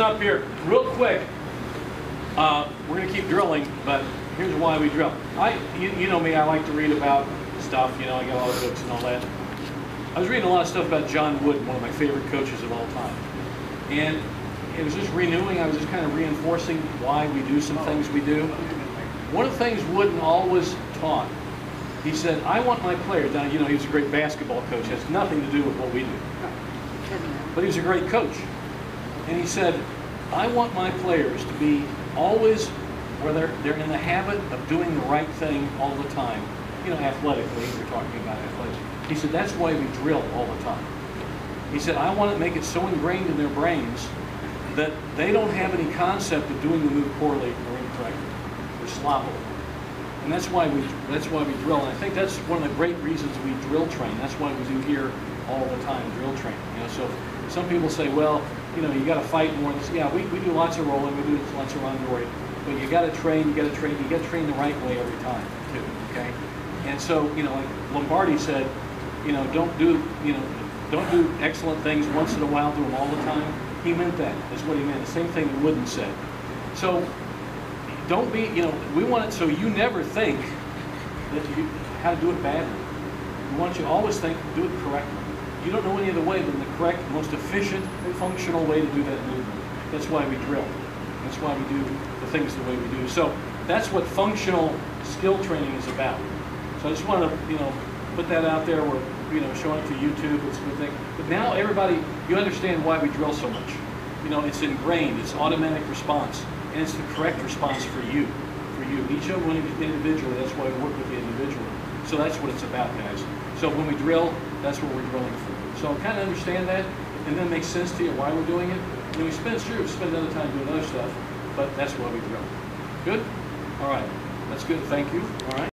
up here real quick. We're going to keep drilling, but here's why we drill. You know me, I like to read about stuff. You know, I got a lot of books and all that. I was reading a lot of stuff about John Wooden, one of my favorite coaches of all time. And it was just renewing, I was just kind of reinforcing why we do some things we do. One of the things Wooden always taught, he said, I want my players, now you know he was a great basketball coach, has nothing to do with what we do. But he was a great coach. And he said, I want my players to be always, where they're in the habit of doing the right thing all the time. You know, athletically, we're talking about athletics. He said, that's why we drill all the time. He said, I want to make it so ingrained in their brains that they don't have any concept of doing the move poorly or incorrectly or sloppily. And that's why we drill. And I think that's one of the great reasons we drill train. That's why we do here all the time, drill training. You know, so some people say, well, you know, you got to fight more. Yeah, we do lots of rolling, we do lots of rondori, but you got to train, you got to train the right way every time too. Okay. And so, you know, like Lombardi said, you know, don't do excellent things once in a while, do them all the time. He meant that. That's what he meant. The same thing Wooden said. So don't be, you know, we want it so you never think that you how to do it badly. We want you to always think, do it correctly. You don't know any other way than the correct, most efficient, functional way to do that movement. That's why we drill. That's why we do the things the way we do. So that's what functional skill training is about. So I just want to, you know, put that out there. We're, you know, showing it to YouTube. It's a good thing. But now everybody, you understand why we drill so much. You know, it's ingrained. It's automatic response, and it's the correct response for you. For you, each of one individually. That's why we work with the individual. So that's what it's about, guys. So when we drill, that's what we're drilling for. So kind of understand that, and then it makes sense to you why we're doing it. And we spend other time doing other stuff, but that's why we drill. Good? All right. That's good. Thank you. All right.